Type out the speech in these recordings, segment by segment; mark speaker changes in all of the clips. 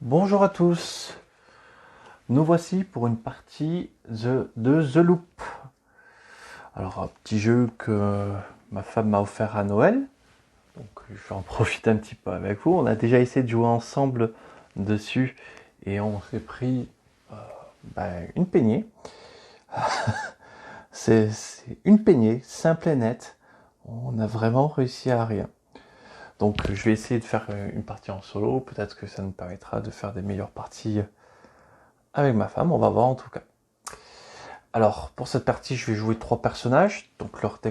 Speaker 1: Bonjour à tous, nous voici pour une partie de The Loop. Alors un petit jeu que ma femme m'a offert à Noël, donc je vais en profiter un petit peu avec vous. On a déjà essayé de jouer ensemble dessus et on s'est pris une peignée. c'est une peignée, simple et nette, on a vraiment réussi à rien. Donc je vais essayer de faire une partie en solo, peut-être que ça nous permettra de faire des meilleures parties avec ma femme, on va voir en tout cas. Alors pour cette partie je vais jouer 3 personnages, donc leurs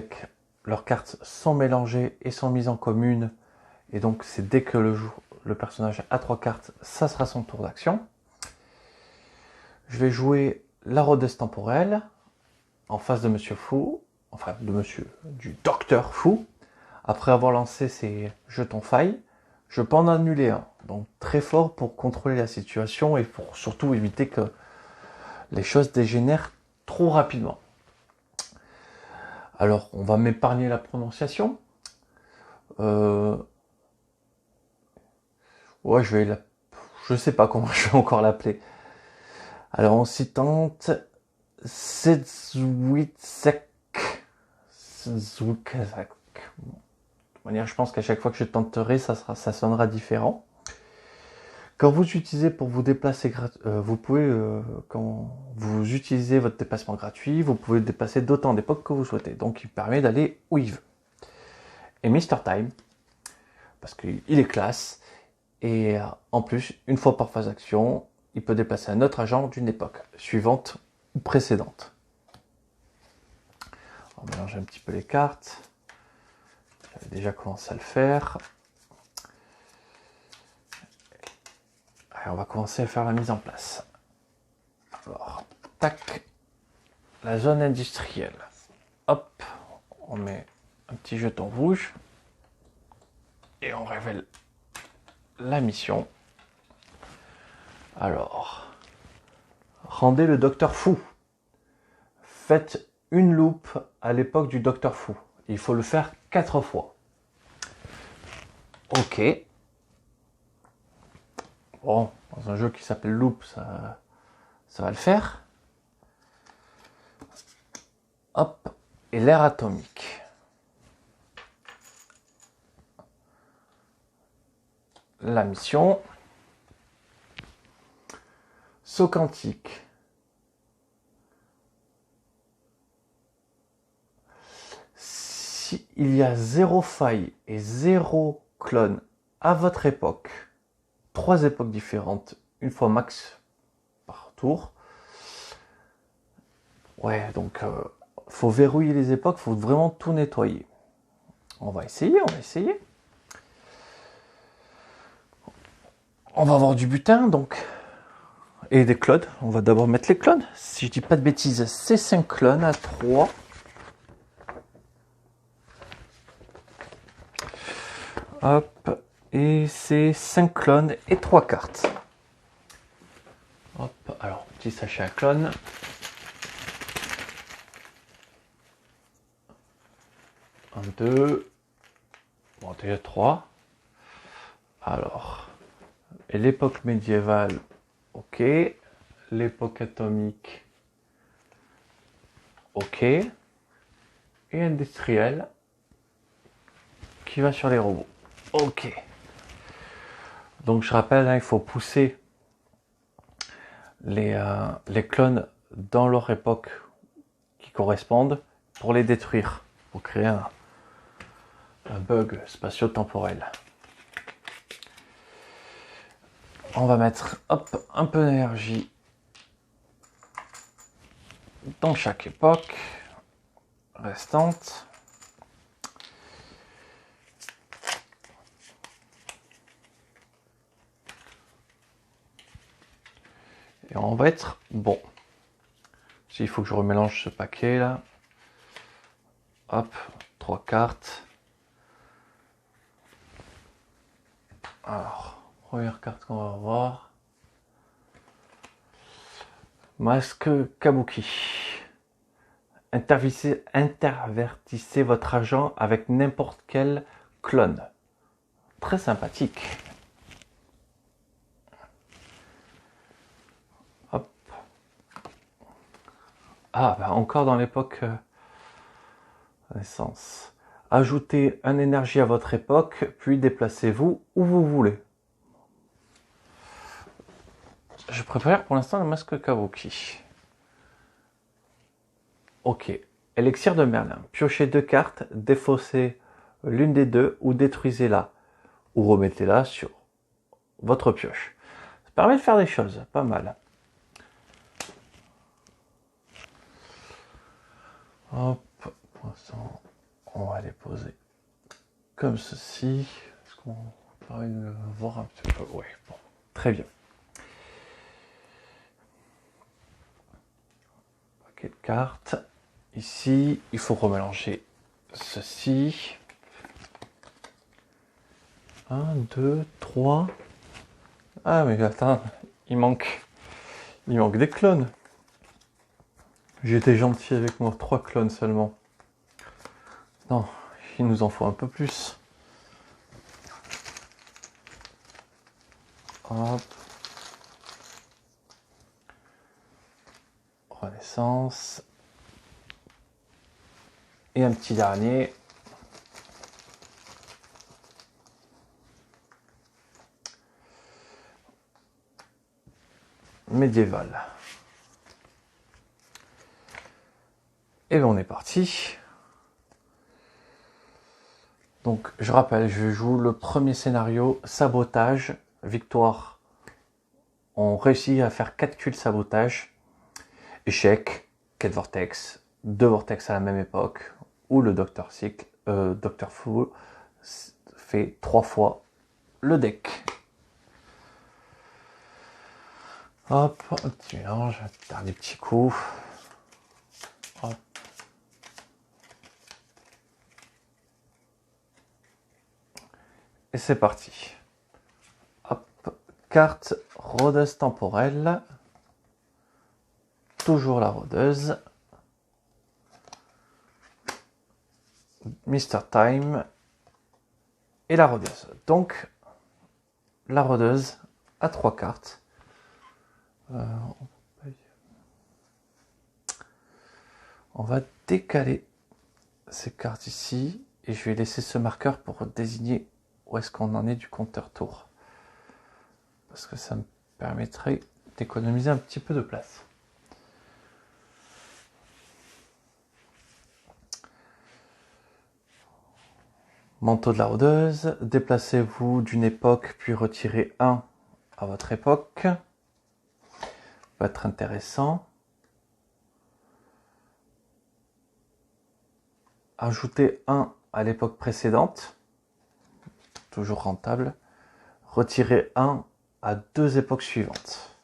Speaker 1: cartes sont mélangées et sont mises en commune, et donc c'est dès que le personnage a 3 cartes, ça sera son tour d'action. Je vais jouer la Rhodes temporelle en face de Monsieur Fou, enfin du Docteur Fou. Après avoir lancé ses jetons failles, je peux en annuler un. Donc très fort pour contrôler la situation et pour surtout éviter que les choses dégénèrent trop rapidement. Alors on va m'épargner la prononciation. Ouais, je sais pas comment je vais encore l'appeler. Alors on s'y tente. Sedzwitsek. Je pense qu'à chaque fois que je tenterai, ça sonnera différent. Quand vous utilisez pour vous déplacer, vous pouvez, quand vous utilisez votre déplacement gratuit, vous pouvez le déplacer d'autant d'époques que vous souhaitez. Donc il permet d'aller où il veut. Et Mr. Time, parce qu'il est classe, et en plus, une fois par phase d'action, il peut déplacer un autre agent d'une époque suivante ou précédente. On va mélanger un petit peu les cartes. J'avais déjà commencé à le faire. Allez, on va commencer à faire la mise en place. Alors, tac, la zone industrielle. Hop, on met un petit jeton rouge et on révèle la mission. Alors, rendez le Docteur Fou. Faites une loupe à l'époque du Docteur Fou. Il faut le faire 4 fois. Ok. Bon, dans un jeu qui s'appelle Loop, ça va le faire. Hop. Et l'ère atomique. La mission. Saut quantique. Si il y a 0 faille et 0 clone à votre époque, 3 époques différentes, une fois max par tour. Ouais, donc faut verrouiller les époques, faut vraiment tout nettoyer. On va essayer. On va avoir du butin, donc. Et des clones. On va d'abord mettre les clones. Si je dis pas de bêtises, c'est 5 clones à 3. Hop. Et c'est 5 clones et 3 cartes. Hop. Alors, petit sachet à clones. Un, 2. Bon, déjà 3. Alors. Et l'époque médiévale. Ok. L'époque atomique. Ok. Et industrielle. Qui va sur les robots. Ok. Donc je rappelle, il faut pousser les clones dans leur époque qui correspondent pour les détruire, pour créer un bug spatio-temporel. On va mettre un peu d'énergie dans chaque époque restante. Et on va être bon. Il faut que je remélange ce paquet là. Hop, 3 cartes. Alors, première carte qu'on va avoir. Masque Kabuki. Intervertissez votre agent avec n'importe quel clone. Très sympathique. Ah, bah encore dans l'époque Renaissance. Ajoutez un énergie à votre époque, puis déplacez-vous où vous voulez. Je préfère pour l'instant le masque Kabuki. Ok. Élixir de Merlin. Piochez 2 cartes, défaussez l'une des deux ou détruisez-la. Ou remettez-la sur votre pioche. Ça permet de faire des choses, pas mal. Hop, pour l'instant, on va les poser comme ceci. Est-ce qu'on permet de voir un petit peu? Oui, bon, très bien. Paquet de cartes. Ici, il faut remélanger ceci. 1, 2, 3. Ah, mais attends, il manque des clones. J'étais gentil avec moi, 3 clones seulement. Non, il nous en faut un peu plus. Hop. Renaissance. Et un petit dernier. Médiéval. Et bien on est parti. Donc je rappelle, je joue le premier scénario, sabotage, victoire. On réussit à faire 4 kills sabotage. Échec, 4 vortex, 2 vortex à la même époque, où le Dr. Dr. Fu fait 3 fois le deck. Hop, un petit mélange, un dernier petit coup. Hop. Et c'est parti. Hop, carte rôdeuse temporelle. Toujours la rôdeuse. Mr. Time. Et la rôdeuse. Donc, la rôdeuse a 3 cartes. On va décaler ces cartes ici. Et je vais laisser ce marqueur pour désigner où est-ce qu'on en est du compteur tour. Parce que ça me permettrait d'économiser un petit peu de place. Manteau de la rôdeuse, déplacez-vous d'une époque puis retirez un à votre époque. Ça va être intéressant. Ajoutez un à l'époque précédente. Toujours rentable. Retirez un à 2 époques suivantes.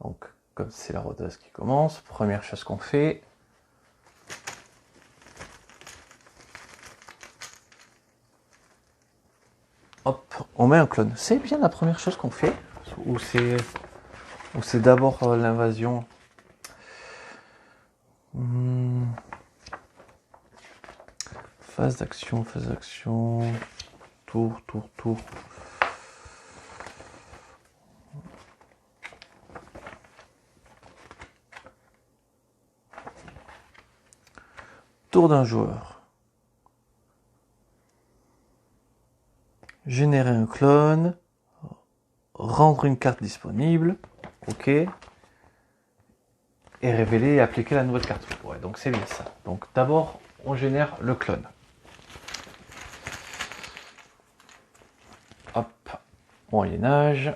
Speaker 1: Donc, comme c'est la rôdeuse qui commence, première chose qu'on fait. Hop, on met un clone. C'est bien la première chose qu'on fait. Ou c'est d'abord l'invasion. Phase d'action, tour. Tour d'un joueur. Générer un clone. Rendre une carte disponible. Ok. Et révéler et appliquer la nouvelle carte. Ouais, donc c'est bien ça. Donc d'abord, on génère le clone. Hop, Moyen-Âge,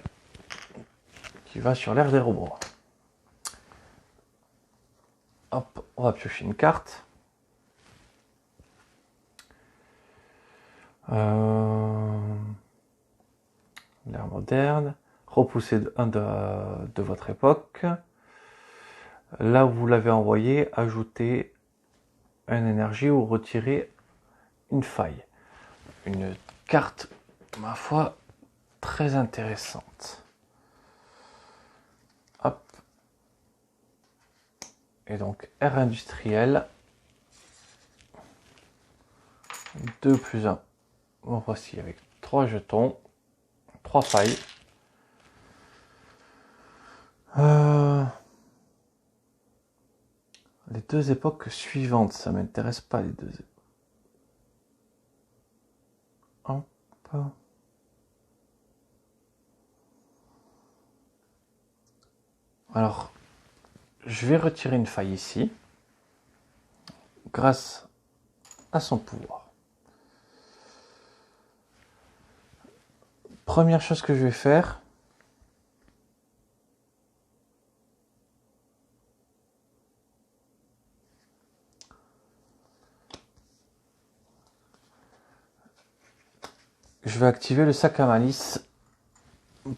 Speaker 1: qui va sur l'ère des robots. Hop, on va piocher une carte. L'ère moderne. Repoussez un de votre époque. Là où vous l'avez envoyé, ajoutez une énergie ou retirez une faille. Une carte, ma foi, très intéressante. Hop. Et donc, ère industrielle. 2 plus 1. Bon, voici avec 3 jetons, 3 failles. deux époques suivantes. Ça m'intéresse pas les deux. Hop. Alors, je vais retirer une faille ici, grâce à son pouvoir. Première chose que je vais faire, je vais activer le sac à malice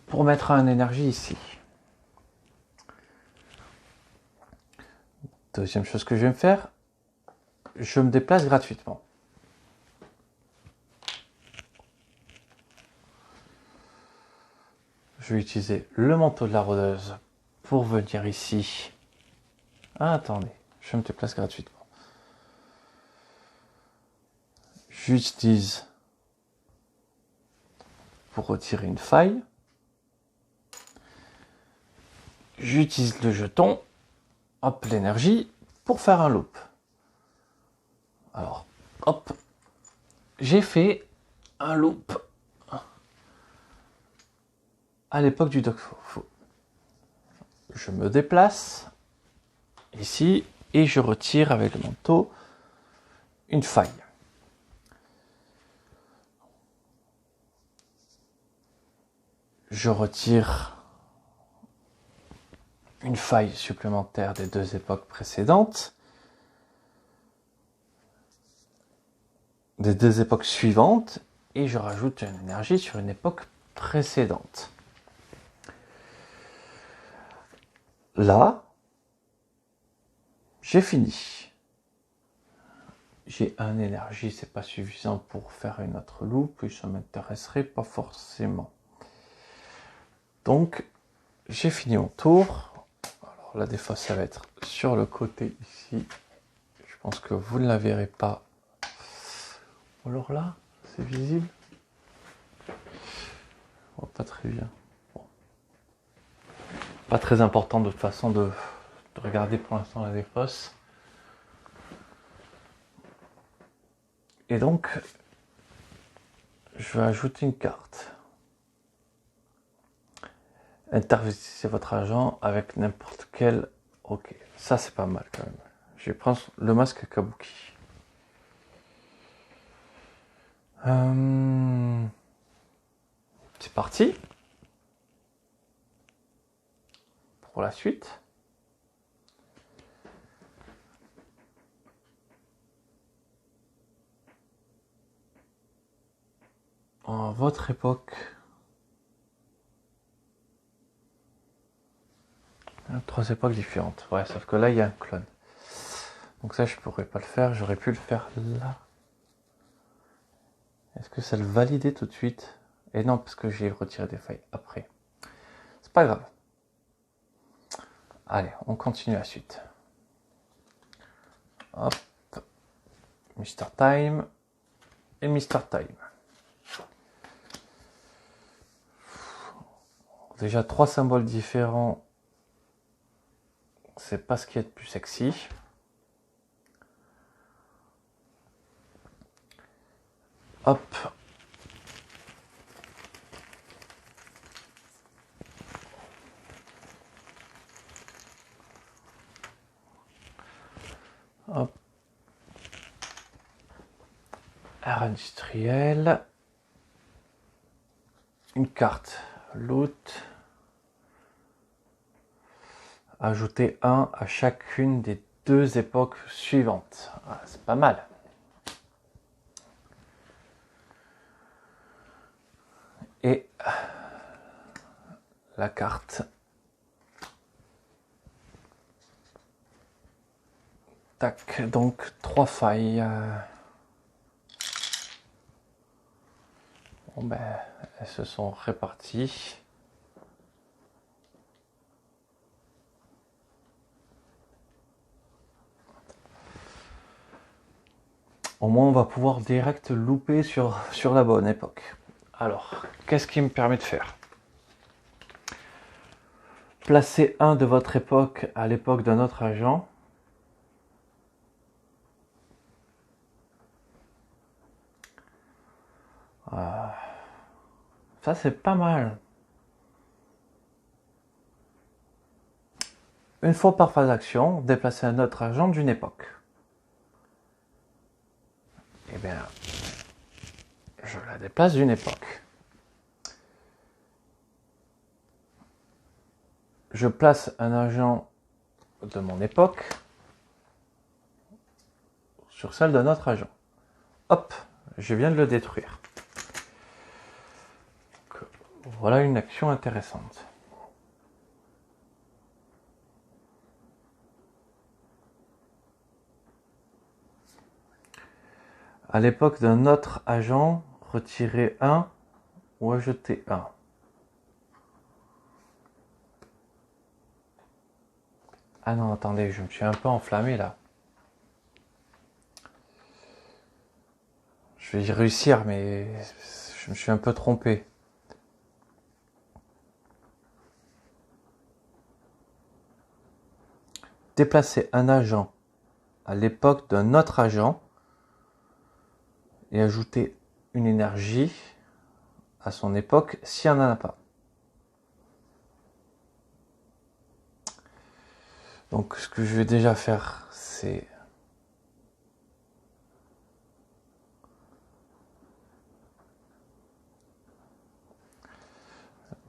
Speaker 1: pour mettre un énergie ici. Deuxième chose que je vais me faire, je me déplace gratuitement. Je vais utiliser le manteau de la rôdeuse pour venir ici. Ah, attendez, je me déplace gratuitement. J'utilise pour retirer une faille. J'utilise le jeton, hop, l'énergie, pour faire un loop. Alors, hop, j'ai fait un loop à l'époque du Doc Faux. Je me déplace ici et je retire avec le manteau une faille. Je retire une faille supplémentaire des deux époques précédentes, des deux époques suivantes, et je rajoute une énergie sur une époque précédente. Là, j'ai fini. J'ai un énergie, c'est pas suffisant pour faire une autre loupe, et ça m'intéresserait pas forcément. Donc, j'ai fini mon tour. Alors là, des fois, ça va être sur le côté ici. Je pense que vous ne la verrez pas. Alors là, c'est visible. Oh, pas très bien. Bon. Pas très important de toute façon de regarder pour l'instant la défausse. Et donc, je vais ajouter une carte. Intervertissez votre argent avec n'importe quel. Ok, ça c'est pas mal quand même. Je vais prendre le masque Kabuki. C'est parti pour la suite. En votre époque, trois époques différentes. Ouais, sauf que là il y a un clone. Donc ça je pourrais pas le faire. J'aurais pu le faire là. Est-ce que ça le validait tout de suite? Et non, parce que j'ai retiré des failles après. C'est pas grave. Allez, on continue la suite. Hop. Mr. Time et Mr. Time. Déjà 3 symboles différents. C'est pas ce qui est de plus sexy. Hop. Hop. Art industriel. Une carte. Loot. Ajouter 1 à chacune des 2 époques suivantes. Ah, c'est pas mal. Et la carte. Tac, donc 3 failles. Bon ben, elles se sont réparties. Au moins, on va pouvoir direct louper sur la bonne époque. Alors, qu'est-ce qui me permet de faire? Placez un de votre époque à l'époque d'un autre agent. Ça, c'est pas mal. Une fois par phase d'action, déplacer un autre agent d'une époque. Eh bien, je la déplace d'une époque. Je place un agent de mon époque sur celle d'un autre agent. Hop, je viens de le détruire. Donc, voilà une action intéressante. À l'époque d'un autre agent, retirer un ou ajouter un. Ah non, attendez, je me suis un peu enflammé là. Je vais y réussir, mais je me suis un peu trompé. Déplacer un agent à l'époque d'un autre agent et ajouter une énergie à son époque si on n'en a pas. Donc ce que je vais déjà faire, c'est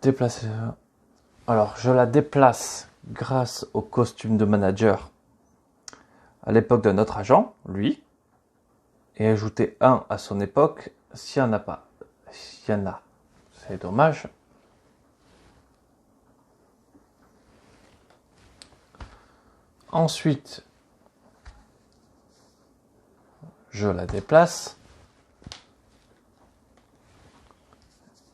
Speaker 1: déplacer. Alors je la déplace grâce au costume de manager à l'époque d'un autre agent, lui, et ajouter un à son époque s'il n'y en a pas. S'il y en a. C'est dommage. Ensuite, je la déplace.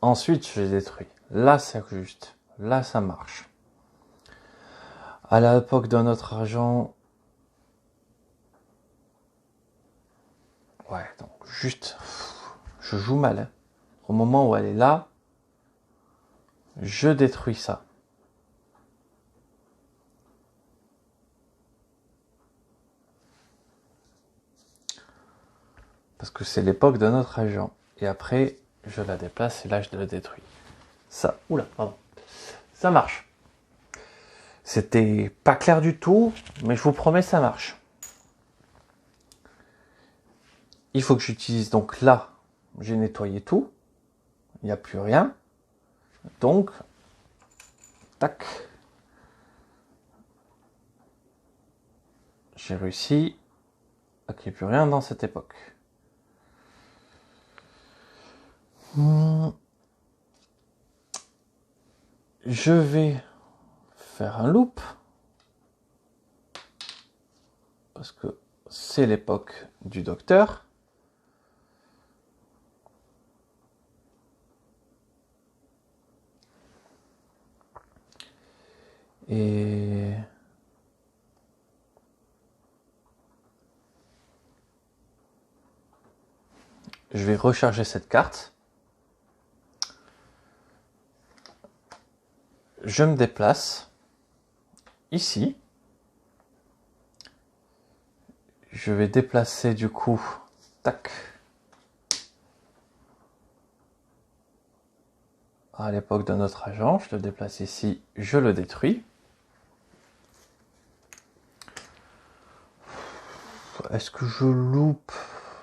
Speaker 1: Ensuite, je les détruis. Là, c'est juste. Là, ça marche. À l'époque d'un autre agent. Ouais, donc juste. Je joue mal. Hein. Au moment où elle est là, je détruis ça. Parce que c'est l'époque d'un autre agent. Et après, je la déplace et là, je la détruis. Ça, oula, pardon. Ça marche. C'était pas clair du tout, mais je vous promets, ça marche. Il faut que j'utilise, donc là, j'ai nettoyé tout. Il n'y a plus rien. Donc, tac. J'ai réussi à qu'il n'y ait plus rien dans cette époque. Je vais faire un loop. Parce que c'est l'époque du docteur. Et je vais recharger cette carte. Je me déplace ici. Je vais déplacer du coup, tac, à l'époque d'un autre agent. Je le déplace ici, je le détruis. Est-ce que je loupe?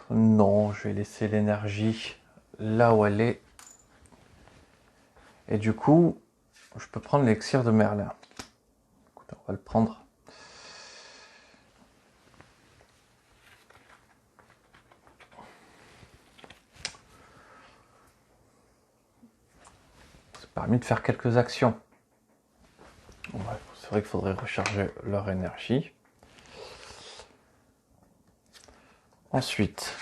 Speaker 1: Non, je vais laisser l'énergie là où elle est. Et du coup, je peux prendre l'élixir de Merlin. Écoute, on va le prendre. Ça permet de faire quelques actions. Ouais, c'est vrai qu'il faudrait recharger leur énergie. Ensuite,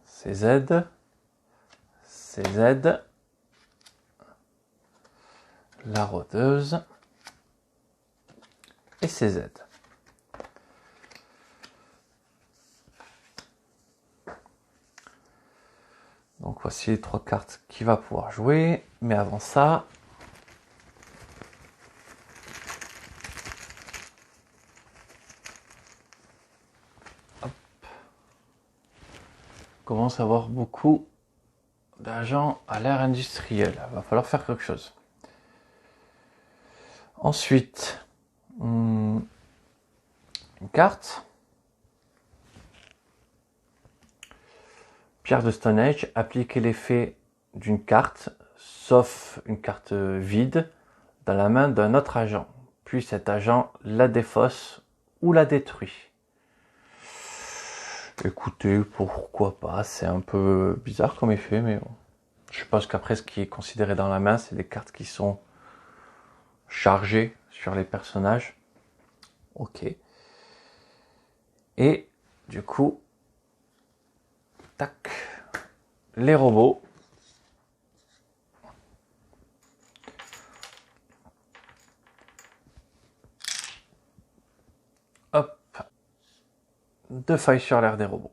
Speaker 1: CZ, CZ, la rôdeuse et CZ. Donc voici les 3 cartes qu'il va pouvoir jouer. Mais avant ça, hop, on commence à avoir beaucoup d'agent à l'ère industrielle. Il va falloir faire quelque chose. Ensuite, une carte. Pierre de Stone Age, appliquez l'effet d'une carte, sauf une carte vide, dans la main d'un autre agent. Puis cet agent la défausse ou la détruit. Écoutez, pourquoi pas, c'est un peu bizarre comme effet, mais bon. Je pense qu'après, ce qui est considéré dans la main, c'est des cartes qui sont chargées sur les personnages. Ok. Et du coup, tac, les robots. Hop, 2 failles sur l'air des robots.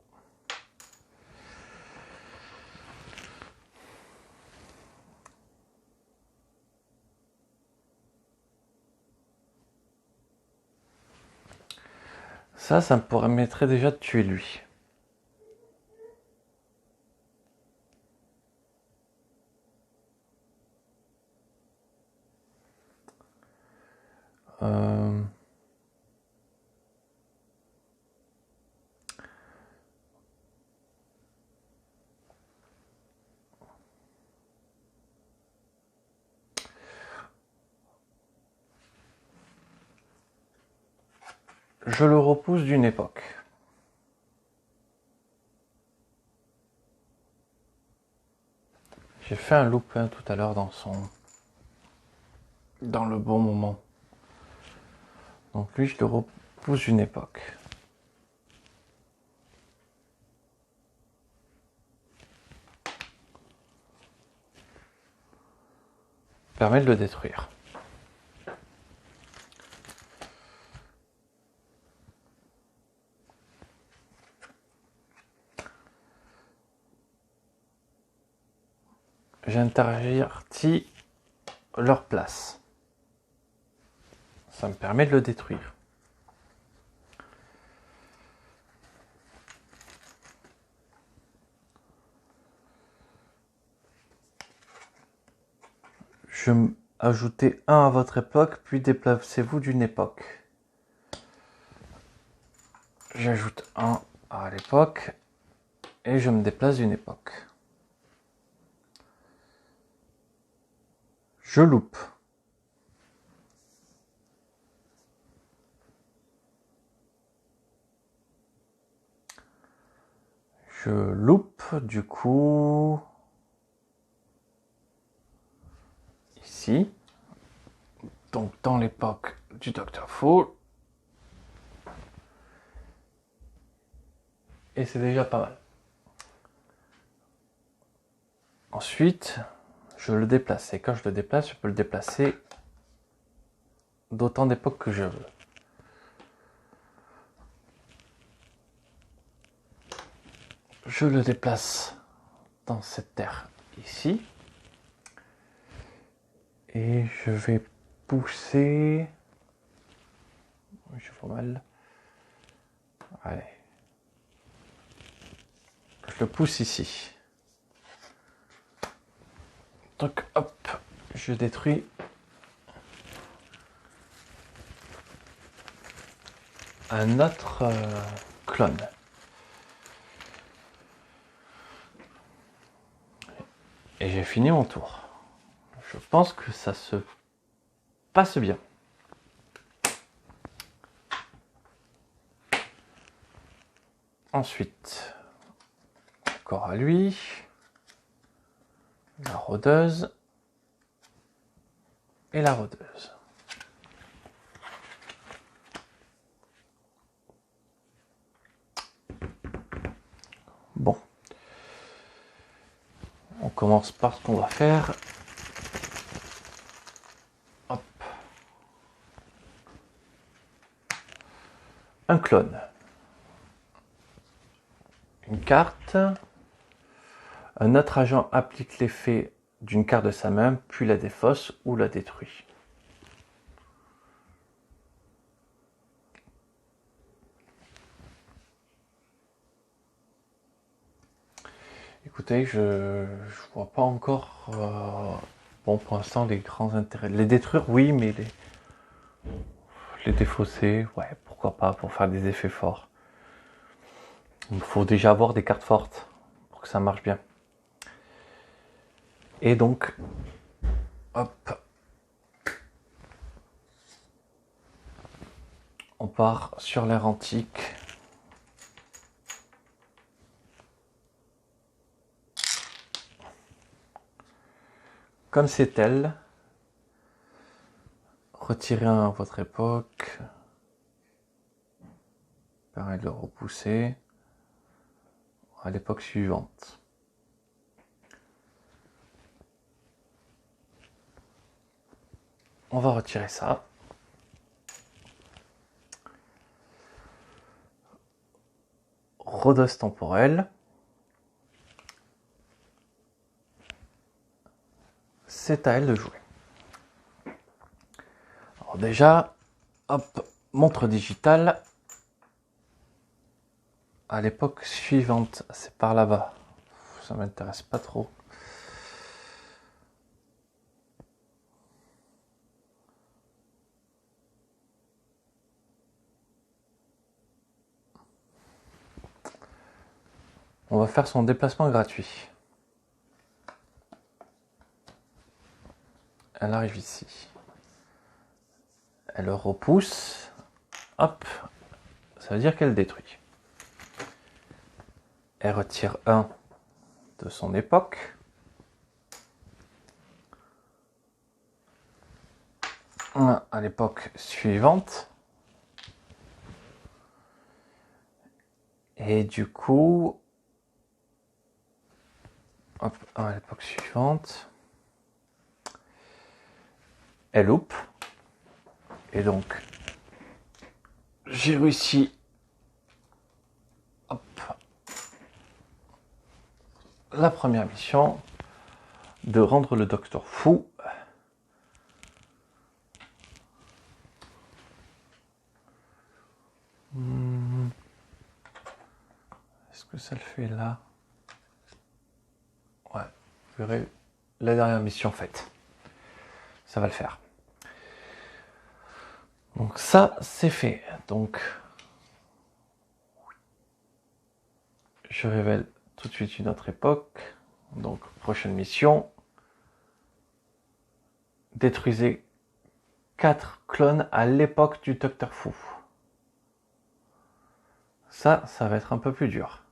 Speaker 1: Ça me permettrait déjà de tuer lui. Je le repousse d'une époque. J'ai fait un looping tout à l'heure dans le bon moment. Donc lui, je le repousse d'une époque. Permet de le détruire. J'intervertis leur place. Ça me permet de le détruire. Je ajoutez un à votre époque, puis déplacez-vous d'une époque. J'ajoute un à l'époque et je me déplace d'une époque. Je loupe. Je loupe du coup ici. Donc dans l'époque du Dr. Fall. Et c'est déjà pas mal. Ensuite, je le déplace. Et quand je le déplace, je peux le déplacer d'autant d'époques que je veux. Je le déplace dans cette terre ici. Et je vais pousser... Je fais mal. Allez. Je le pousse ici. Donc hop, je détruis un autre clone. Et j'ai fini mon tour. Je pense que ça se passe bien. Ensuite, encore à lui. La rôdeuse. Et la rôdeuse. Bon. On commence par ce qu'on va faire. Hop. Un clone. Une carte. Un autre agent applique l'effet d'une carte de sa main, puis la défausse ou la détruit. écoutez, je vois pas encore... bon, pour l'instant, les grands intérêts. Les détruire, oui, mais les défausser, ouais, pourquoi pas, pour faire des effets forts. Il faut déjà avoir des cartes fortes pour que ça marche bien. Et donc, hop, on part sur l'ère antique. Comme c'est elle, retirez un à votre époque, permet de le repousser à l'époque suivante. On va retirer ça. Rodose temporelle. C'est à elle de jouer. Alors déjà, hop, montre digitale. À l'époque suivante, c'est par là-bas. Ça m'intéresse pas trop. On va faire son déplacement gratuit. Elle arrive ici. Elle repousse. Hop. Ça veut dire qu'elle détruit. Elle retire un de son époque. Un à l'époque suivante. Et du coup... Hop, un à l'époque suivante. Elle loupe. Et donc... J'ai réussi... Hop. La première mission... De rendre le docteur fou. Est-ce que ça le fait là? Ouais, vous verrez la dernière mission faite. Ça va le faire. Donc ça, c'est fait. Donc, je révèle tout de suite une autre époque. Donc, prochaine mission. Détruisez 4 clones à l'époque du Docteur Fou. Ça va être un peu plus dur.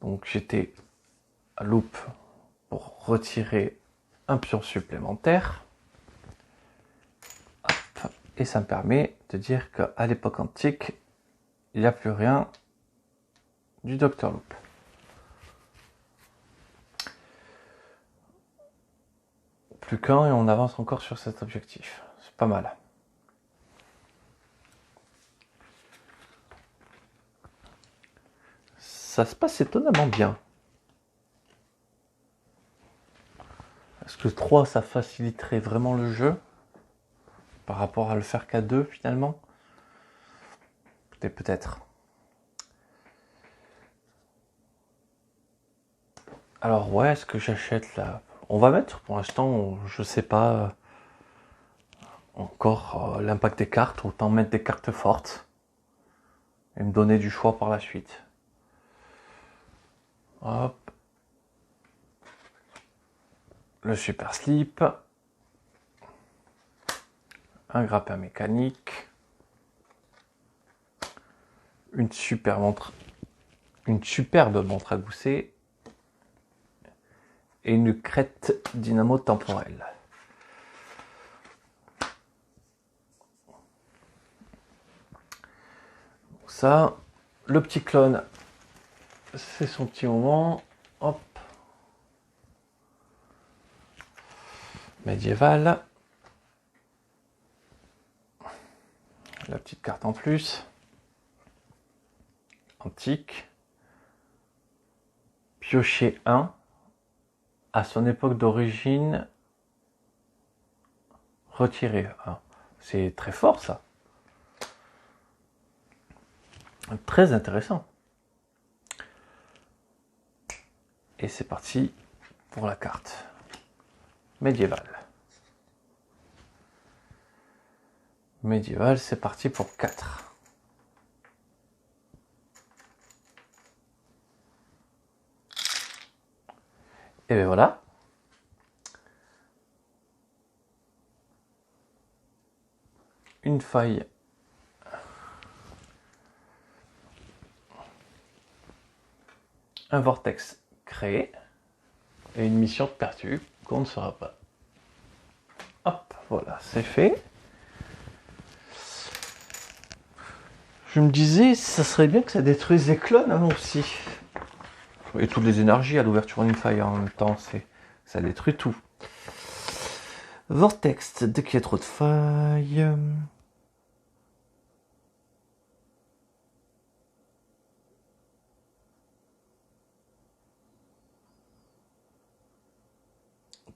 Speaker 1: Donc j'étais à loop pour retirer un pion supplémentaire. Hop. Et ça me permet de dire qu'à l'époque antique, il n'y a plus rien du Docteur Loop. Plus qu'un et on avance encore sur cet objectif. C'est pas mal. Ça se passe étonnamment bien. Est-ce que 3 ça faciliterait vraiment le jeu par rapport à le faire qu'à 2 finalement? Peut-être. Alors ouais, est-ce que j'achète là? On va mettre pour l'instant, je sais pas encore l'impact des cartes, autant mettre des cartes fortes et me donner du choix par la suite. Hop. Le super slip. Un grappin mécanique. Une superbe montre à gousset. Et une crête dynamo temporelle. Ça, le petit clone, c'est son petit moment. Hop. Médiéval. La petite carte en plus. Antique. Piocher 1. À son époque d'origine, retirer 1. C'est très fort ça. Très intéressant. Et c'est parti pour la carte médiévale. Médiévale, c'est parti pour 4. Et bien voilà. Une faille. Un vortex créé. Et une mission perdue qu'on ne saura pas. Hop, voilà, c'est fait. Je me disais, ça serait bien que ça détruise les clones hein, aussi. Et toutes les énergies à l'ouverture d'une faille en même temps, ça détruit tout. Vortex, dès qu'il y a trop de failles.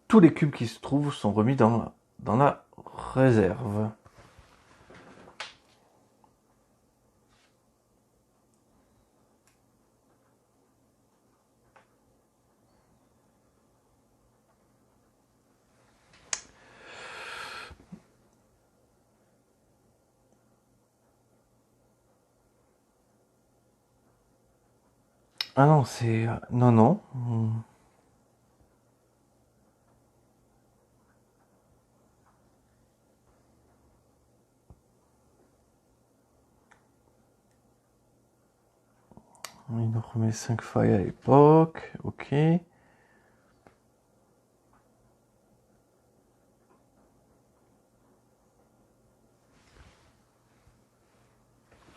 Speaker 1: Tous les cubes qui se trouvent sont remis dans la réserve. Ah non, c'est... Non, non. Il nous remet 5 failles à l'époque. Ok.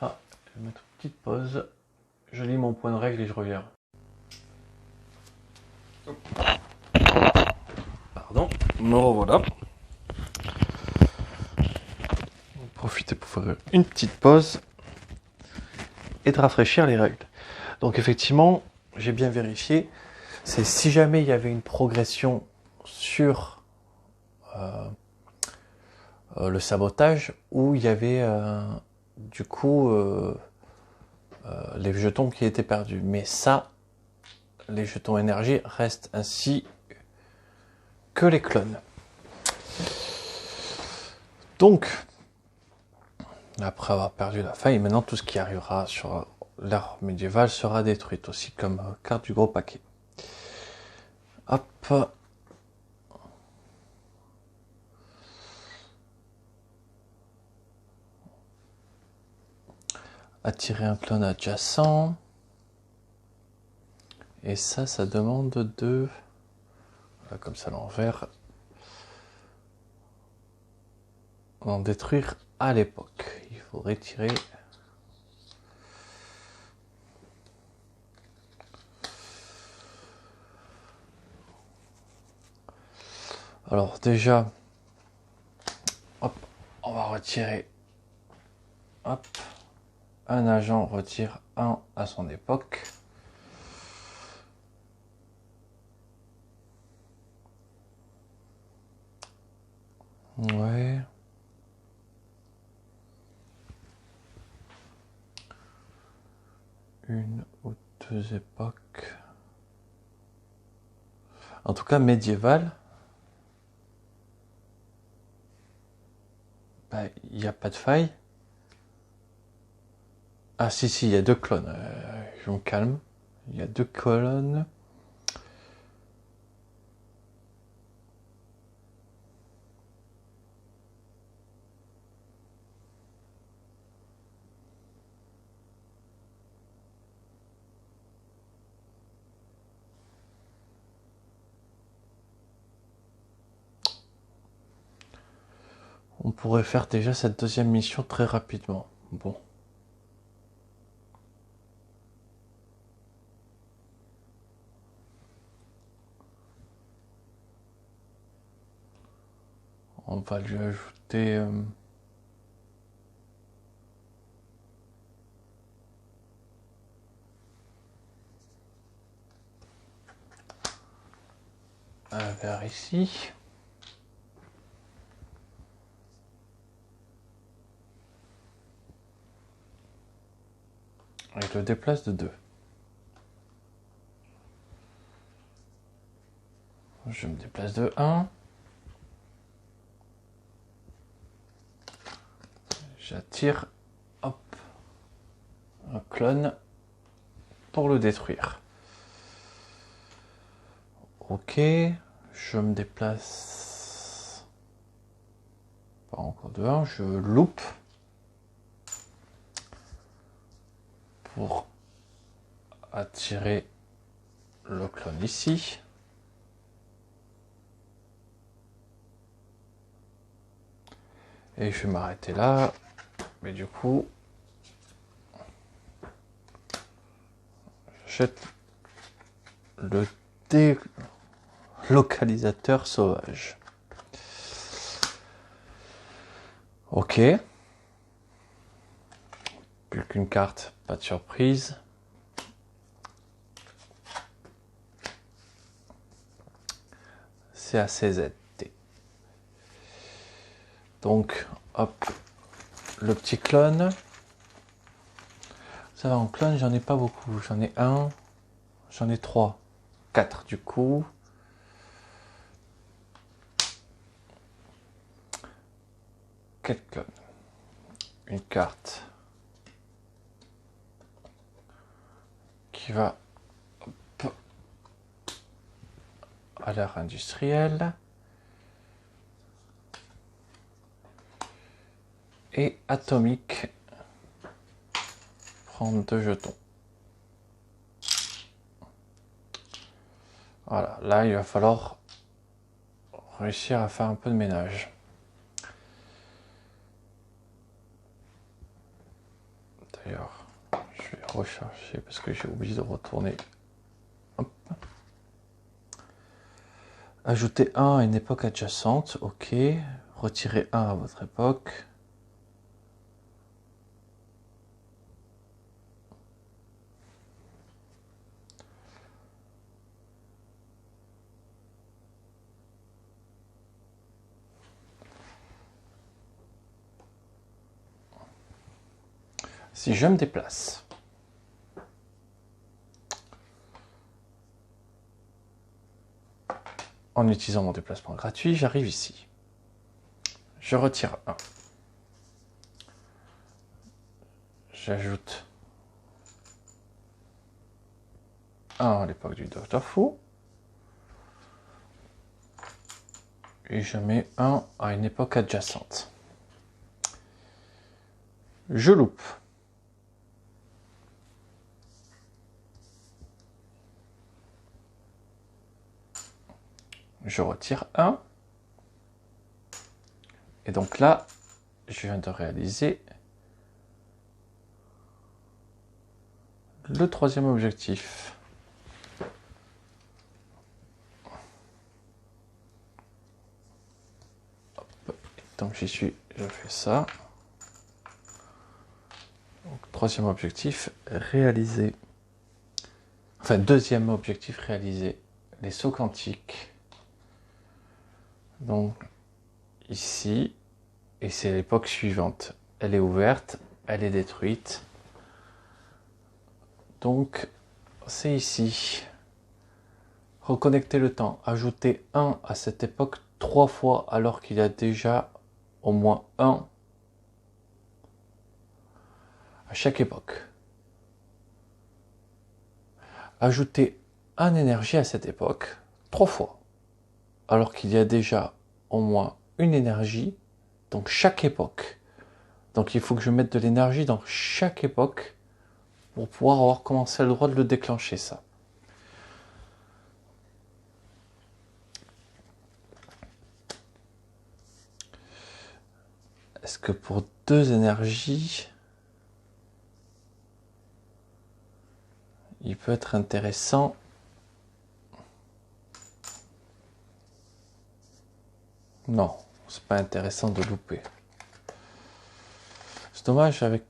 Speaker 1: Ah, je vais mettre une petite pause. Je lis mon point de règle et je reviens. Pardon, me revoilà. On va profiter pour faire une petite pause et de rafraîchir les règles. Donc effectivement, j'ai bien vérifié. C'est si jamais il y avait une progression sur le sabotage où il y avait du coup les jetons qui étaient perdus. Mais ça, les jetons énergie restent ainsi que les clones. Donc, après avoir perdu la faille, maintenant tout ce qui arrivera sur l'ère médiévale sera détruit aussi comme carte du gros paquet. Hop. Attirer un clone adjacent. Et ça demande de... Voilà, comme ça l'envers. En détruire à l'époque. Il faut retirer... Alors déjà, hop, on va retirer, hop, un agent retire un à son époque. Ouais. Une ou deux époques. En tout cas, médiéval. Bah, il n'y a pas de faille. Ah si, il y a deux clones. Je me calme. Il y a deux colonnes. On pourrait faire déjà cette deuxième mission très rapidement. Bon. On va lui ajouter... un verre ici. Et je le déplace de 2. Je me déplace de 1. J'attire, hop, un clone pour le détruire. Ok, je me déplace. Pas encore de 1, je loupe. Pour attirer le clone ici. Et je vais m'arrêter là. Mais du coup, jette le délocalisateur sauvage. Ok. Plus qu'une carte, pas de surprise. C'est ACZT. Donc, hop, le petit clone. Ça va, en clone, j'en ai pas beaucoup. J'en ai 1, j'en ai 3, 4 du coup. Quel clone? Une carte qui va hop, à l'ère industrielle. Et atomique. Prendre 2 jetons. Voilà, là il va falloir réussir à faire un peu de ménage. D'ailleurs, je vais recharger parce que j'ai oublié de retourner. Hop. Ajouter 1 à une époque adjacente, ok. Retirer 1 à votre époque. Si je me déplace, en utilisant mon déplacement gratuit, j'arrive ici. Je retire 1. J'ajoute 1 à l'époque du Dr. Fu. Et je mets 1 à une époque adjacente. Je loupe. Je retire 1. Et donc là, je viens de réaliser le 3e objectif. Hop. Donc j'y suis, je fais ça. Donc 3e objectif réalisé. Enfin 2e objectif réalisé, les sauts quantiques. Donc ici, et c'est l'époque suivante. Elle est ouverte, elle est détruite. Donc c'est ici. Reconnecter le temps, ajouter 1 à cette époque 3 fois alors qu'il y a déjà au moins 1 à chaque époque. Ajouter 1 énergie à cette époque 3 fois alors qu'il y a déjà au moins une énergie dans chaque époque. Donc il faut que je mette de l'énergie dans chaque époque pour pouvoir avoir commencé le droit de le déclencher, ça. Est-ce que pour 2 énergies, il peut être intéressant ? Non, c'est pas intéressant de louper. C'est dommage avec...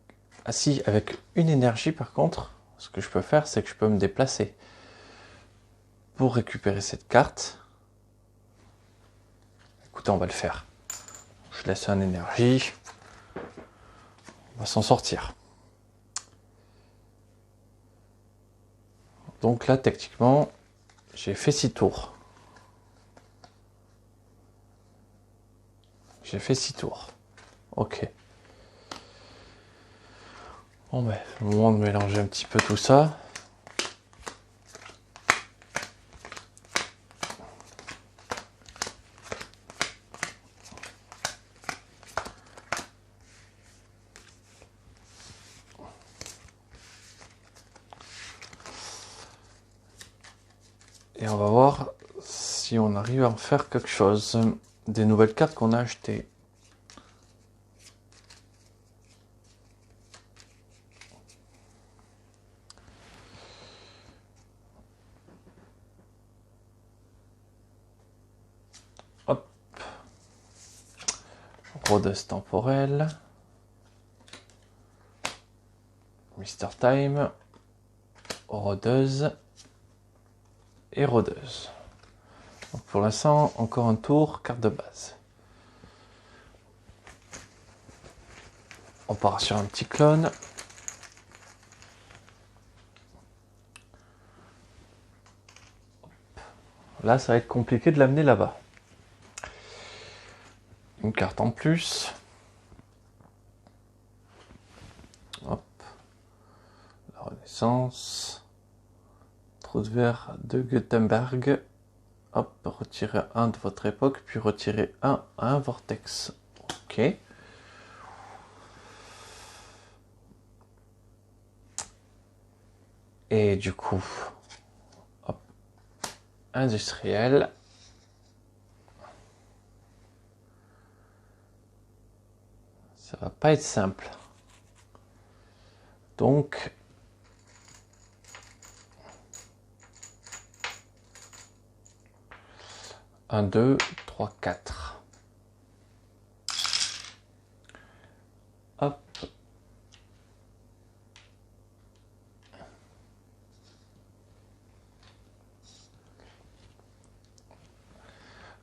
Speaker 1: Ah si, avec une énergie par contre, ce que je peux faire, c'est que je peux me déplacer. Pour récupérer cette carte, écoutez, on va le faire. Je laisse une énergie. On va s'en sortir. Donc là, techniquement, j'ai fait 6 tours. J'ai fait 6 tours. Ok. Bon ben, c'est le moment de mélanger un petit peu tout ça. Et on va voir si on arrive à en faire quelque chose. Des nouvelles cartes qu'on a achetées. Hop. Rhodes temporel. Mr. Time. Rhodeuse. Et Rhodeuse. Donc pour l'instant, encore un tour, carte de base. On part sur un petit clone. Là, ça va être compliqué de l'amener là-bas. Une carte en plus. Hop. La Renaissance. Trou de verre de Gutenberg. Hop, retirez un de votre époque, puis retirez un à un vortex. Ok. Et du coup, hop, industriel. Ça va pas être simple. Donc, un, 2, 3, 4. Hop.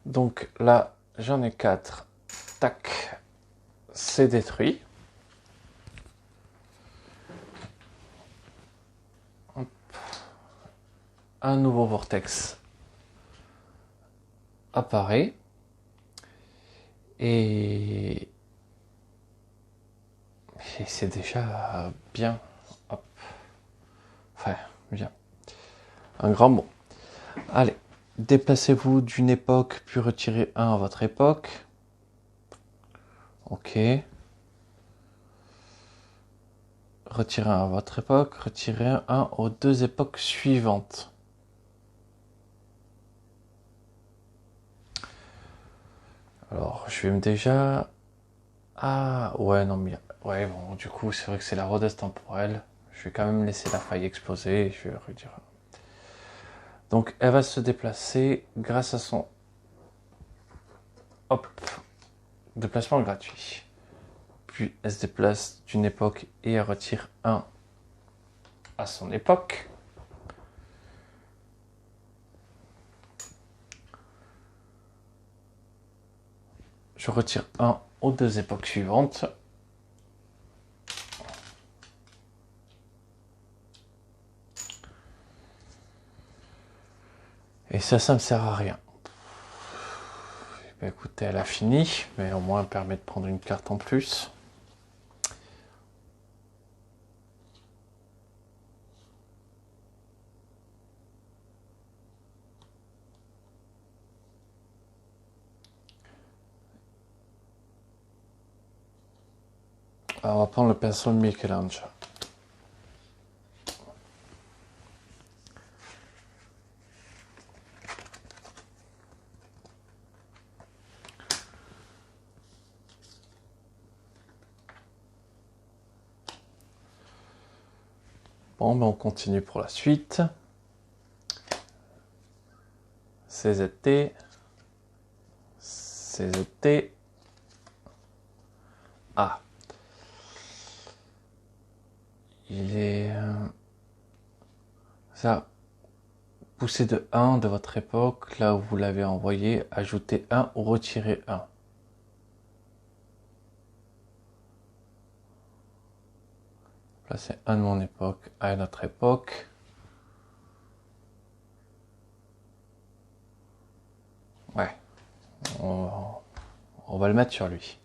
Speaker 1: Donc là, j'en ai 4. Tac. C'est détruit. Hop. Un nouveau vortex apparaît. Et c'est déjà bien. Hop. Enfin, bien. Un grand mot. Allez, déplacez-vous d'une époque, puis retirez un à votre époque. Ok. Retirez un à votre époque, retirez un aux 2 époques suivantes. Alors, je vais me déjà... Ah, ouais, non, mais... Ouais, bon, du coup, c'est vrai que c'est la Rhodes temporelle. Je vais quand même laisser la faille exploser et je vais redire... Donc, elle va se déplacer grâce à son... Hop. Déplacement gratuit. Puis, elle se déplace d'une époque et elle retire un à son époque. Je retire un aux 2 époques suivantes. Et ça me sert à rien. Ben écoutez, elle a fini, mais au moins elle permet de prendre une carte en plus. Alors, on va prendre le pinceau de Michel-Ange. Bon, ben on continue pour la suite. CZT. CZT. Ah. Il est... Ça. Poussez de 1 de votre époque, là où vous l'avez envoyé, ajoutez 1 ou retirez 1. Placez un de mon époque à une autre époque. On va le mettre sur lui.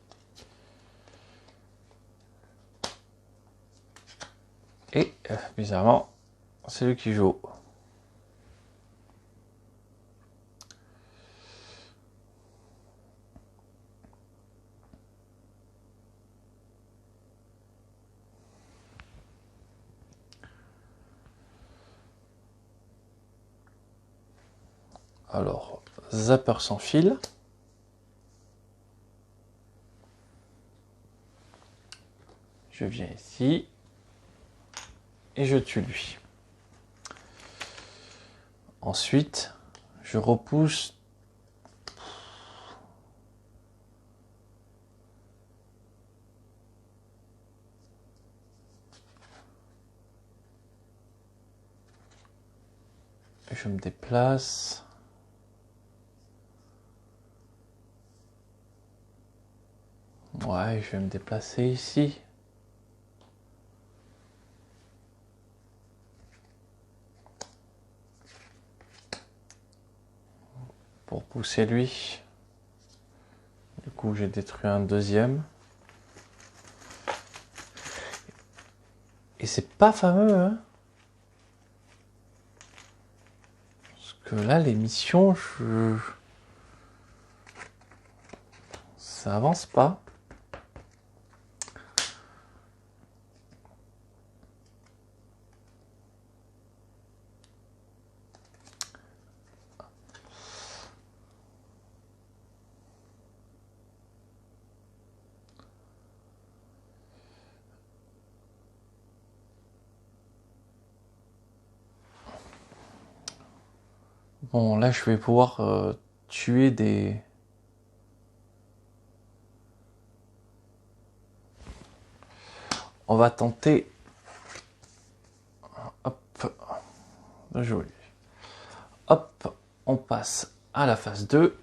Speaker 1: Et bizarrement, c'est lui qui joue. Alors, zapper sans fil. Je viens ici et je tue lui. Ensuite, je repousse. Je me déplace. Ouais, je vais me déplacer ici. Pour pousser lui. Du coup, j'ai détruit un deuxième. Et c'est pas fameux, hein. Parce que là, les missions, ça avance pas. Bon, là, je vais pouvoir tuer des... On va tenter... Hop. De jouer. Hop. On passe à la phase 2.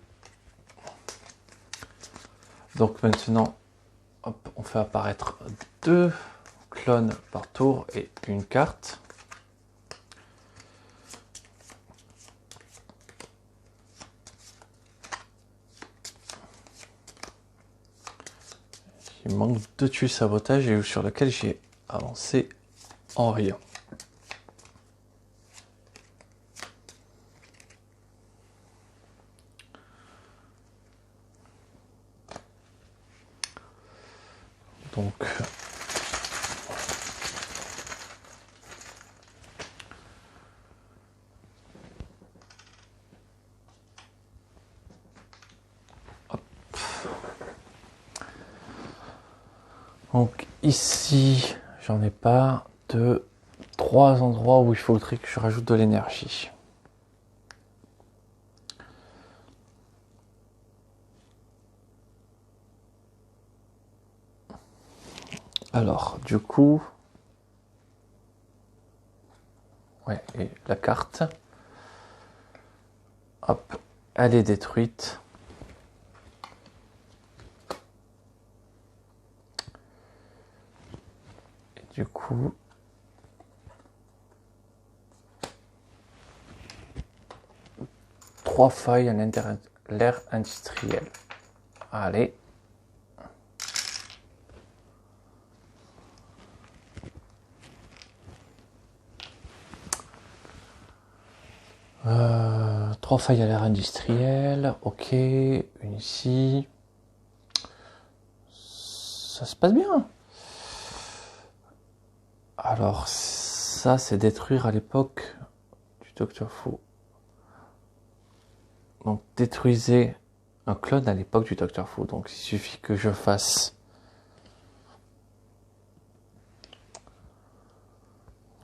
Speaker 1: Donc maintenant, hop, on fait apparaître 2 clones par tour et une carte. Il manque 2 tuiles sabotage et sur lequel j'ai avancé en rien. Donc Donc ici, j'en ai pas. 2, 3 endroits où il faudrait que je rajoute de l'énergie. Alors, du coup... Ouais, et la carte. Hop, elle est détruite. Et du coup... Trois failles à l'air industriel. Allez. Trois failles à l'air industriel. Ok. Une ici. Ça se passe bien. Alors, ça, c'est détruire à l'époque du Docteur Fou. Donc, détruisez un clone à l'époque du Docteur Fou. Donc, il suffit que je fasse...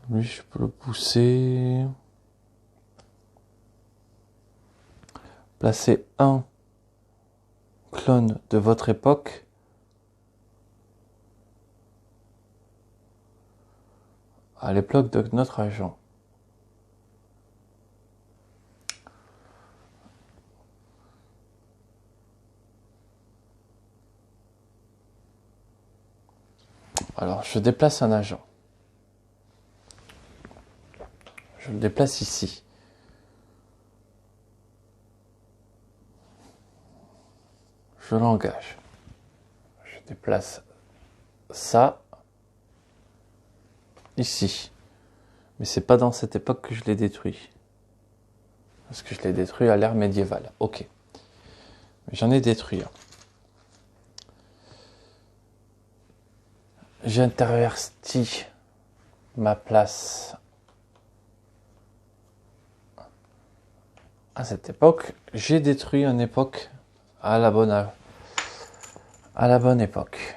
Speaker 1: Lui, je peux le pousser. Placez un clone de votre époque à l'époque de notre agent. Alors, je déplace un agent. Je le déplace ici. je l'engage. Je déplace ça ici. Mais c'est pas dans cette époque que je l'ai détruit. Parce que je l'ai détruit à l'ère médiévale. Ok. J'en ai détruit un. J'intervertis ma place à cette époque. J'ai détruit une époque à la bonne époque.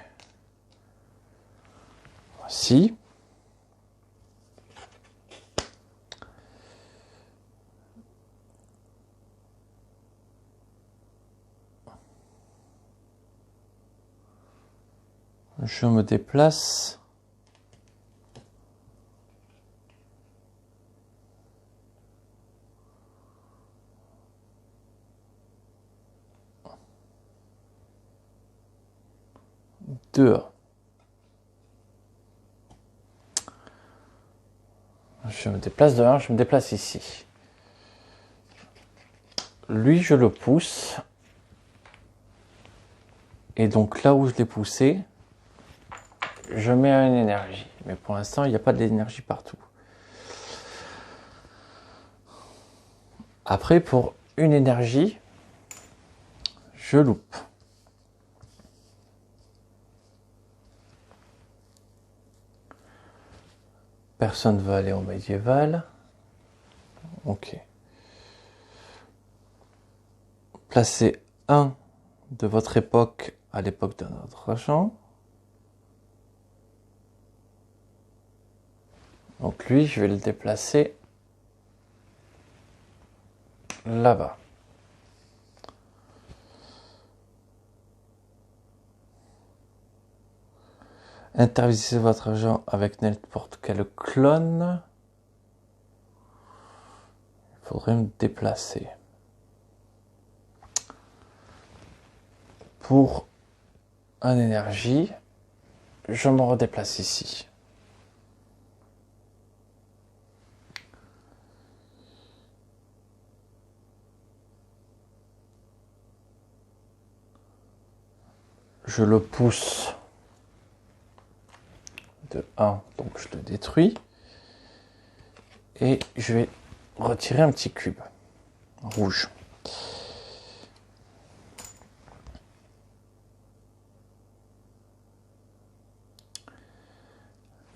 Speaker 1: Si. Je me déplace. Deux. Je me déplace de 1, je me déplace ici. Lui, je le pousse. Et donc là où je l'ai poussé, je mets une énergie. Mais pour l'instant, il n'y a pas de l'énergie partout. Après, pour une énergie, je loupe. Personne ne veut aller au médiéval. Ok. Placez un de votre époque à l'époque de notre agent. Donc lui, je vais le déplacer là-bas. Intervisez votre agent avec n'importe quel clone. Il faudrait me déplacer. Pour un énergie, je me redéplace ici. Je le pousse de 1, donc je le détruis. Et je vais retirer un petit cube rouge.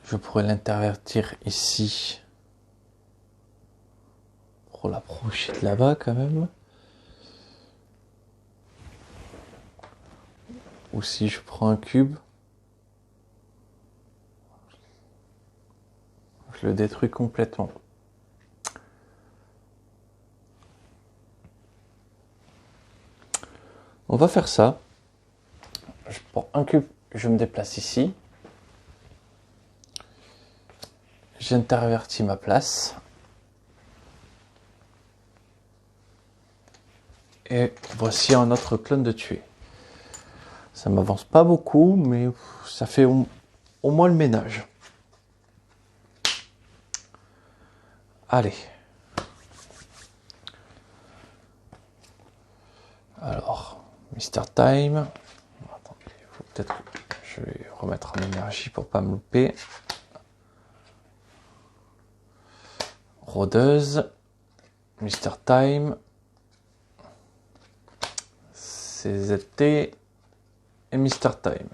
Speaker 1: Je pourrais l'intervertir ici pour l'approcher de là-bas quand même. Ou si je prends un cube, je le détruis complètement. On va faire ça. Je prends un cube, je me déplace ici. J'intervertis ma place. Et voici un autre clone de tuer. Ça m'avance pas beaucoup, mais ça fait au moins le ménage. Allez. Alors, Mr. Time. Attendez, faut peut-être que je vais remettre en énergie pour pas me louper. Rôdeuse. Mr. Time. CZT. Et Mr. Time.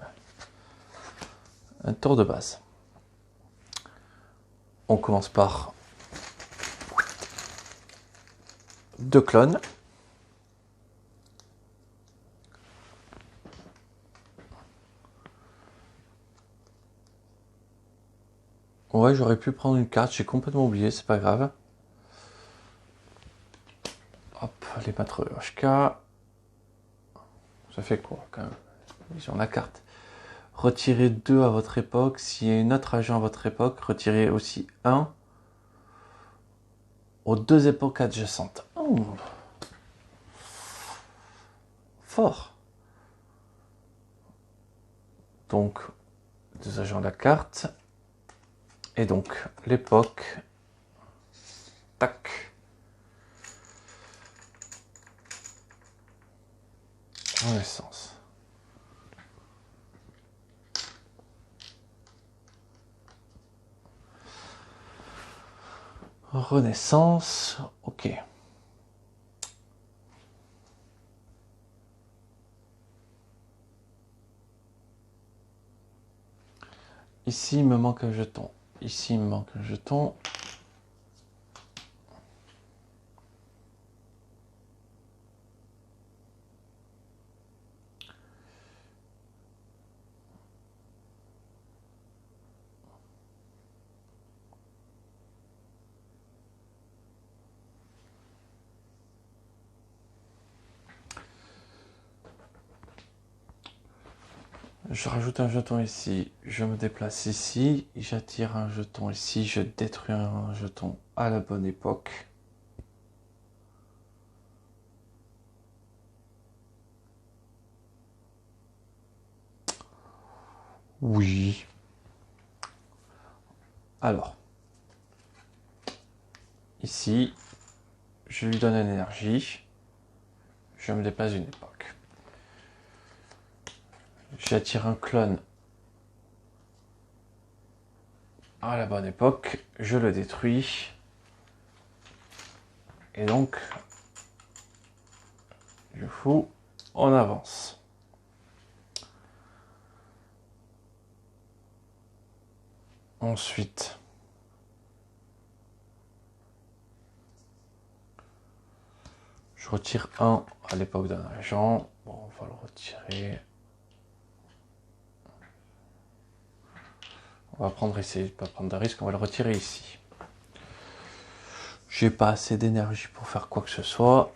Speaker 1: Un tour de base. On commence par 2 clones. Ouais, j'aurais pu prendre une carte, j'ai complètement oublié, c'est pas grave. Hop, les matryoshka. Ça fait quoi quand même? Ils ont la carte. Retirez 2 à votre époque. S'il y a une autre agent à votre époque, retirez aussi 1 aux 2 époques adjacentes. Oh. Fort. Donc, 2 agents à la carte. Et donc, l'époque. Tac. Renaissance. Renaissance, ok. Ici, il me manque un jeton. Ici, il me manque un jeton. Je rajoute un jeton ici, je me déplace ici, j'attire un jeton ici, je détruis un jeton à la bonne époque. Oui. Alors, ici, je lui donne une énergie, je me déplace d'une époque. J'attire un clone à la bonne époque, je le détruis, et donc, je fous, on avance. Ensuite, je retire un à l'époque d'un agent. Bon, on va le retirer. On va prendre ici, pas prendre de risque, on va le retirer ici. J'ai pas assez d'énergie pour faire quoi que ce soit.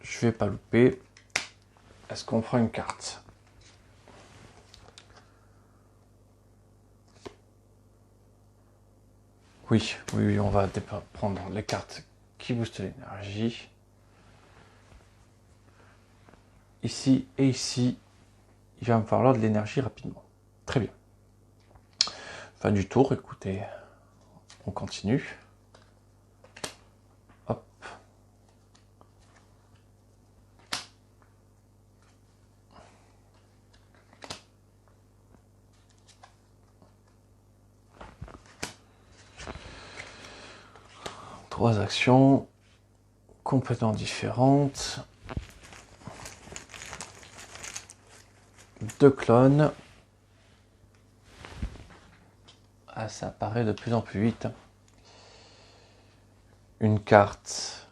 Speaker 1: Je vais pas louper. Est-ce qu'on prend une carte? Oui, on va prendre les cartes qui boostent l'énergie. Ici et ici, il va me falloir de l'énergie rapidement. Très bien. Fin du tour, écoutez, on continue. Hop. Trois actions complètement différentes. Deux clones. Ah, ça apparaît de plus en plus vite. Une carte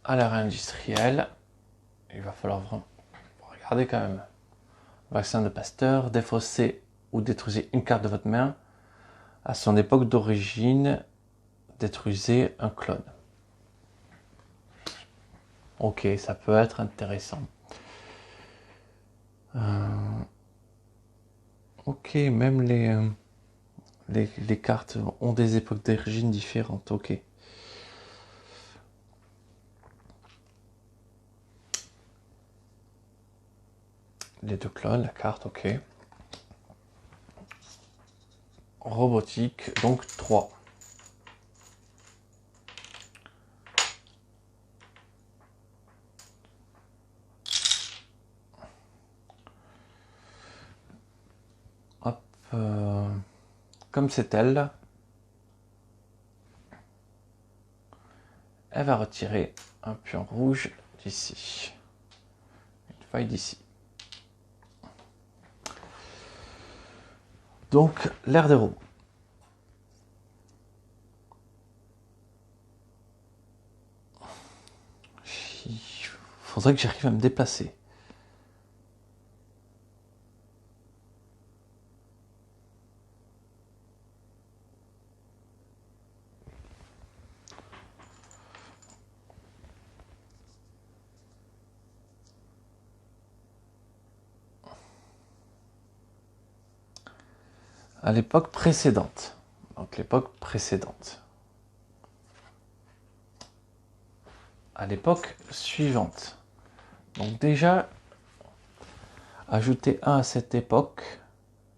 Speaker 1: à l'ère industrielle. Il va falloir vraiment regarder quand même. Vaccin de Pasteur. Défaussez ou détruisez une carte de votre main. À son époque d'origine, détruisez un clone. Ok, ça peut être intéressant. Ok, même les cartes ont des époques d'origine différentes. Ok. Les deux clones, la carte, ok. Robotique, donc 3. Hop. Comme c'est elle va retirer un pion rouge d'ici. Une feuille d'ici. Donc, l'ère des robots. Il faudrait que j'arrive à me déplacer. À l'époque précédente. Donc, l'époque précédente. À l'époque suivante. Donc déjà, ajouter 1 à cette époque,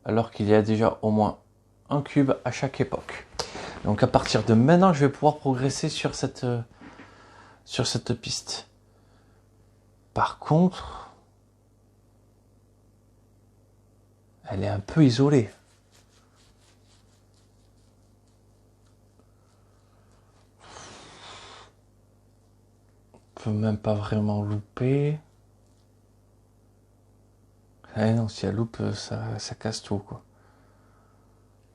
Speaker 1: alors qu'il y a déjà au moins un cube à chaque époque. Donc à partir de maintenant, je vais pouvoir progresser sur cette piste. Par contre, elle est un peu isolée. On peut même pas vraiment louper. Ah non, si elle loupe, ça casse tout, quoi.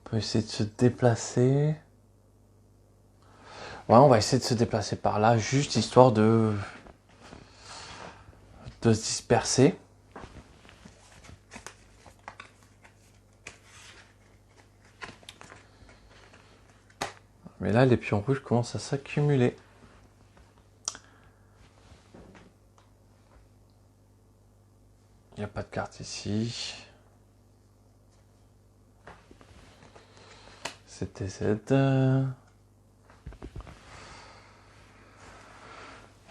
Speaker 1: On peut essayer de se déplacer. Ouais, on va essayer de se déplacer par là, juste histoire de se disperser. Mais là, les pions rouges commencent à s'accumuler. Il n'y a pas de carte ici. C'était Z.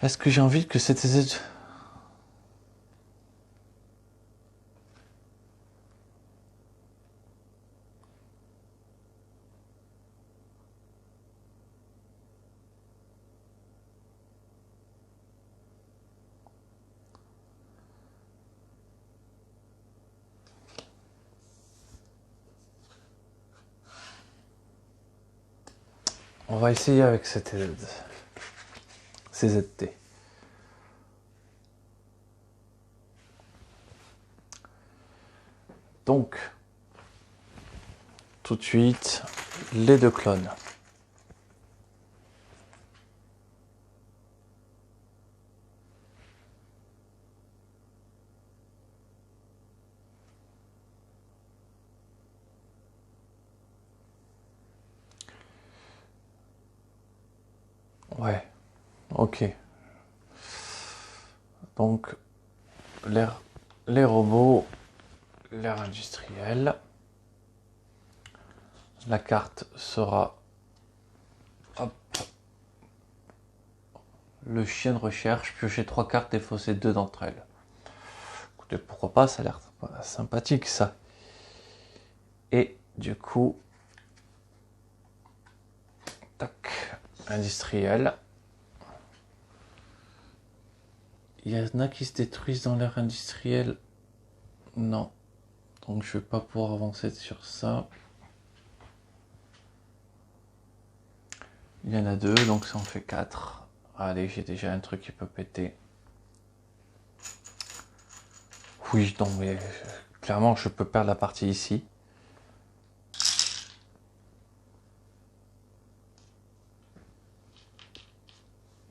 Speaker 1: Est-ce que j'ai envie que c'était Z? On va essayer avec CZT. Donc, tout de suite, les deux clones. Ouais, ok. Donc, les robots, l'ère industrielle. La carte sera hop, le chien de recherche, piocher 3 cartes et fausser 2 d'entre elles. Écoutez, pourquoi pas, ça a l'air sympathique ça. Et du coup, tac, industriel. Il y en a qui se détruisent dans l'ère industrielle. Non. Donc je vais pas pouvoir avancer sur ça. Il y en a 2, donc ça en fait 4. Allez, j'ai déjà un truc qui peut péter. Oui, non, mais clairement, je peux perdre la partie ici.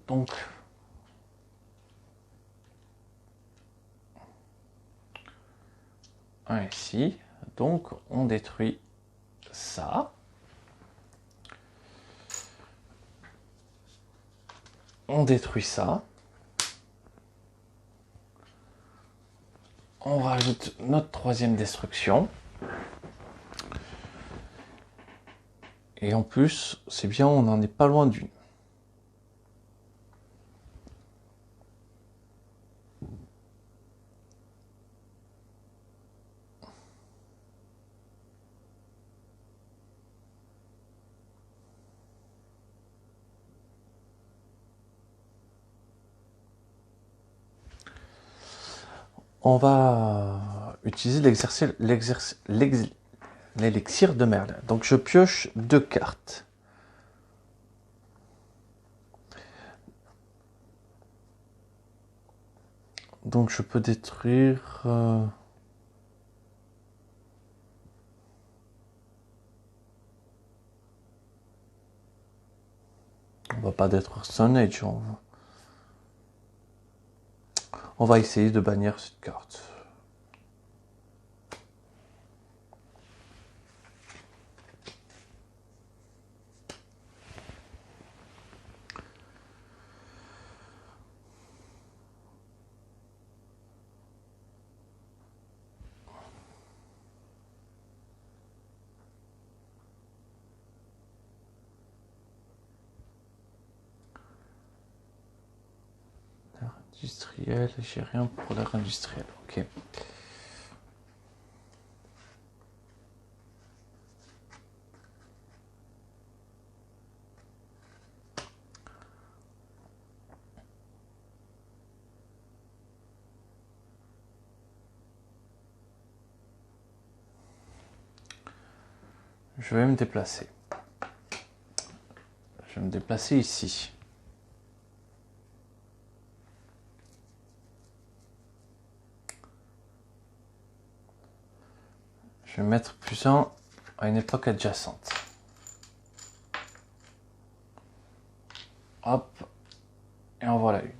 Speaker 1: Donc, un ici. Donc, on détruit ça. On détruit ça. On rajoute notre 3e destruction. Et en plus, c'est bien, on n'en est pas loin d'une. On va utiliser l'élixir de Merlin. Donc je pioche 2 cartes. Donc je peux détruire... On va pas détruire Stone Age. On va essayer de bannir cette carte. Industriel, j'ai rien pour l'ère industrielle. Ok. je vais me déplacer. Je vais me déplacer ici. Je vais mettre plus un à une époque adjacente. Hop, et en voilà une.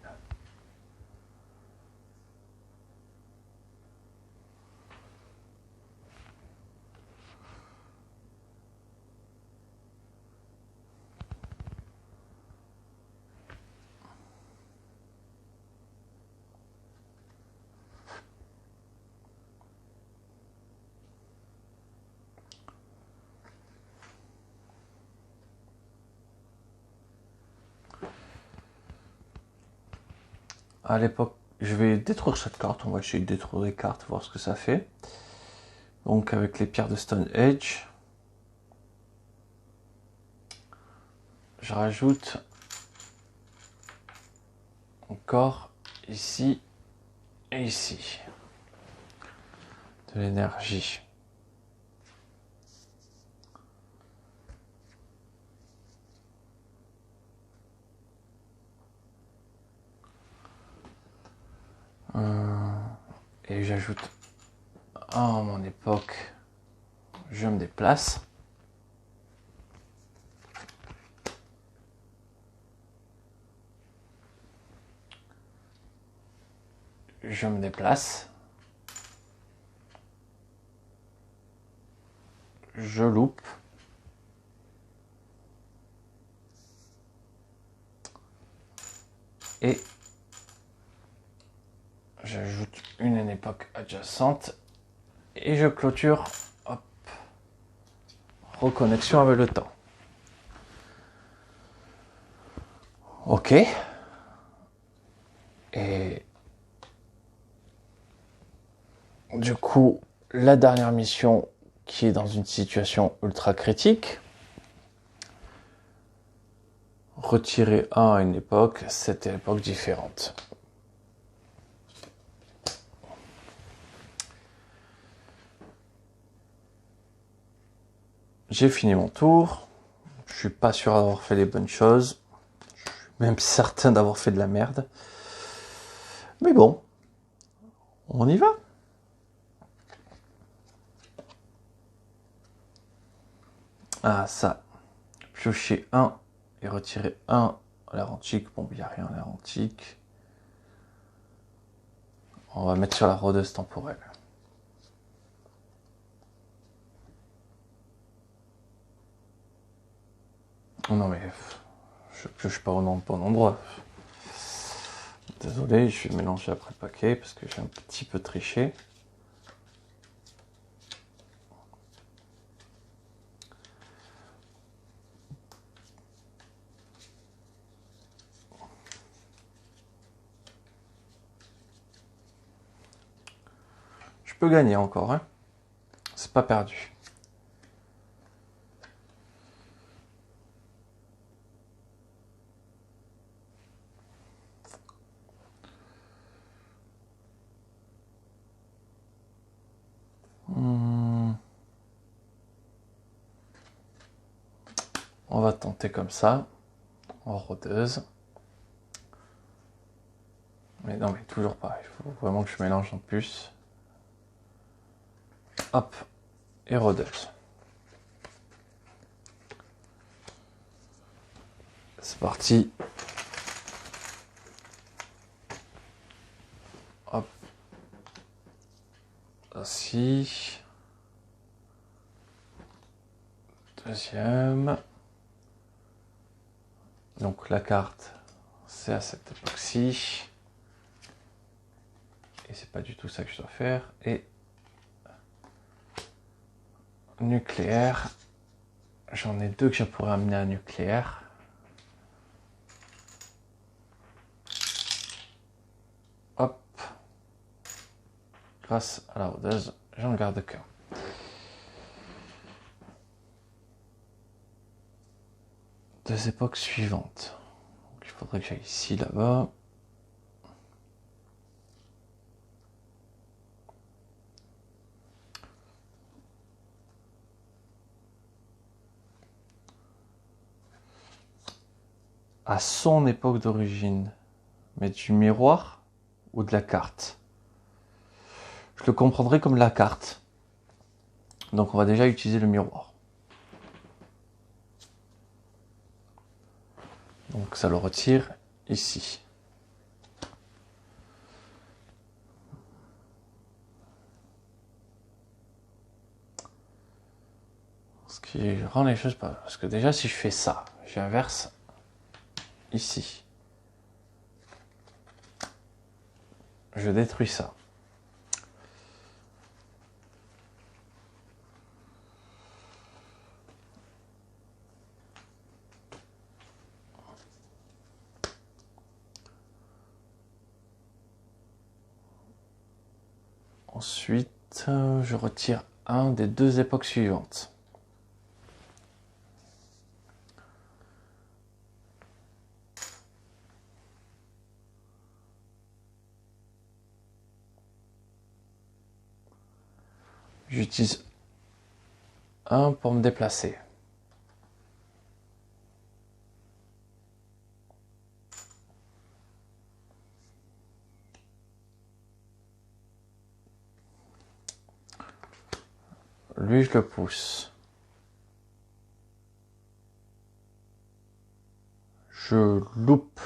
Speaker 1: À l'époque, je vais détruire cette carte. On va essayer de détruire les cartes, voir ce que ça fait. Donc avec les pierres de Stonehenge, je rajoute encore ici et ici de l'énergie. Et j'ajoute à mon époque, je me déplace. Je me déplace. Je loupe. Et j'ajoute une époque adjacente. Et je clôture. Hop. Reconnexion avec le temps. Ok. Et du coup, la dernière mission qui est dans une situation ultra critique. Retirer un à une époque, c'était une époque différente. J'ai fini mon tour. Je suis pas sûr d'avoir fait les bonnes choses. Je suis même certain d'avoir fait de la merde. Mais bon, on y va. Ah ça, piocher 1 et retirer 1 à l'air antique. Bon, il n'y a rien à l'air antique. On va mettre sur la rôdeuse temporelle. Oh non mais, je pioche pas au bon endroit. Désolé, je vais mélanger après le paquet parce que j'ai un petit peu triché. Je peux gagner encore, hein. C'est pas perdu. On va tenter comme ça, en rôdeuse. Mais non, mais toujours pas. Il faut vraiment que je mélange en plus. Hop, et rôdeuse. C'est parti. Hop. Ainsi. Deuxième. Donc la carte, c'est à cette époque-ci. Et c'est pas du tout ça que je dois faire. Et nucléaire. J'en ai deux que je pourrais amener à nucléaire. Hop. Grâce à la rôdeuse, j'en garde qu'un. Deux époques suivantes. Donc, il faudrait que j'aille ici, là-bas. à son époque d'origine. Mais du miroir ou de la carte? Je le comprendrai comme la carte. Donc on va déjà utiliser le miroir. Donc ça le retire ici. Ce qui rend les choses pas... Parce que déjà si je fais ça, j'inverse ici. Je détruis ça. Ensuite, je retire un des deux époques suivantes. J'utilise un pour me déplacer. Lui, je le pousse. Je loupe.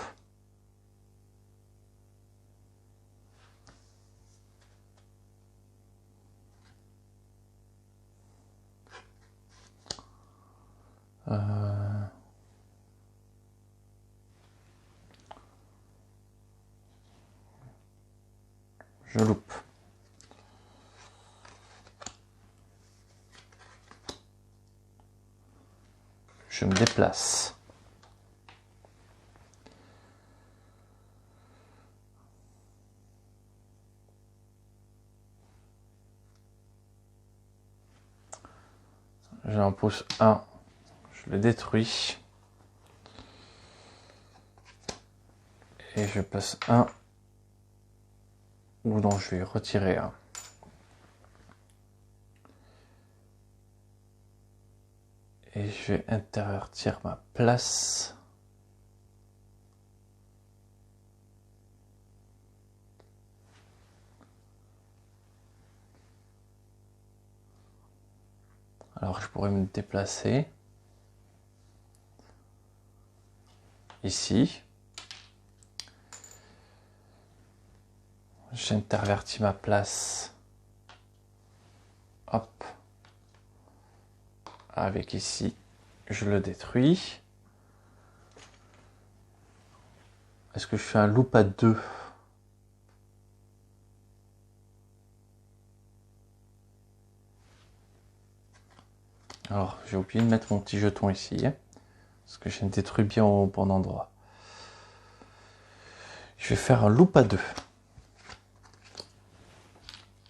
Speaker 1: Je loupe. Je me déplace. J'en pousse un. Je le détruis. Et je passe un. Ou non, je vais retirer un. Et je vais intervertir ma place. Alors je pourrais me déplacer ici. J'intervertis ma place. Hop. Avec ici, je le détruis. Est-ce que je fais un loop à 2? Alors, j'ai oublié de mettre mon petit jeton ici, hein, parce que je ne détruis bien au bon endroit. Je vais faire un loop à 2.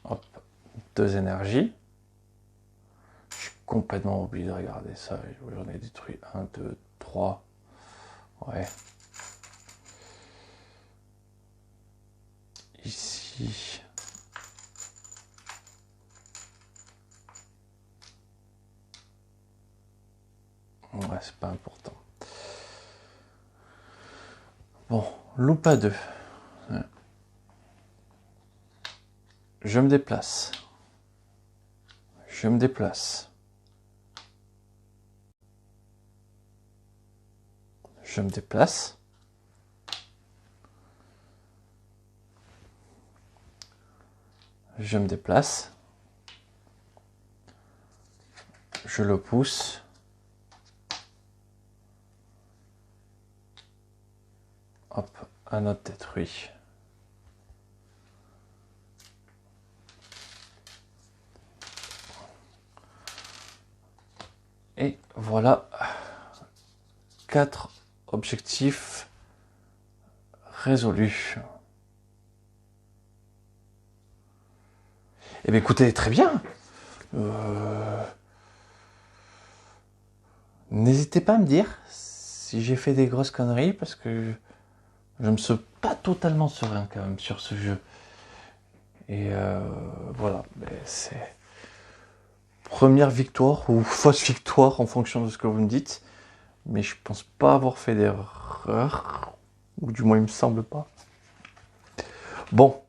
Speaker 1: Hop, 2 énergies. Je suis complètement oublié de regarder ça. J'en ai détruit 1, 2, 3. Ouais. Ici. Ouais, c'est pas important. Bon, loop à 2. Je me déplace. Je me déplace. Je me déplace. Je me déplace. Je le pousse. Hop, un autre détruit. Et voilà 4 objectifs résolus. Eh bien écoutez, très bien. N'hésitez pas à me dire si j'ai fait des grosses conneries, parce que je me sens pas totalement serein quand même sur ce jeu. Et voilà, c'est première victoire ou fausse victoire en fonction de ce que vous me dites. Mais je pense pas avoir fait d'erreur. erreur. Ou du moins, il me semble pas. Bon,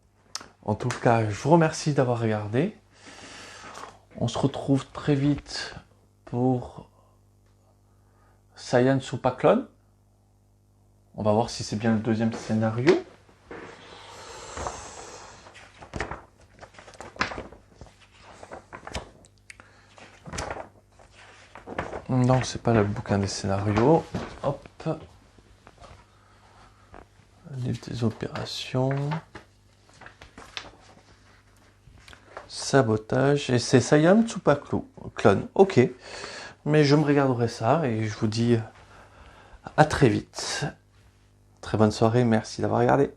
Speaker 1: en tout cas, je vous remercie d'avoir regardé. On se retrouve très vite pour Saiyan Super Clone. On va voir si c'est bien le deuxième scénario. Non, c'est pas le bouquin des scénarios. Hop. Livre des opérations. Sabotage. Et c'est Saiyan Super Clone. Ok. Mais je me regarderai ça et je vous dis à très vite. Très bonne soirée. Merci d'avoir regardé.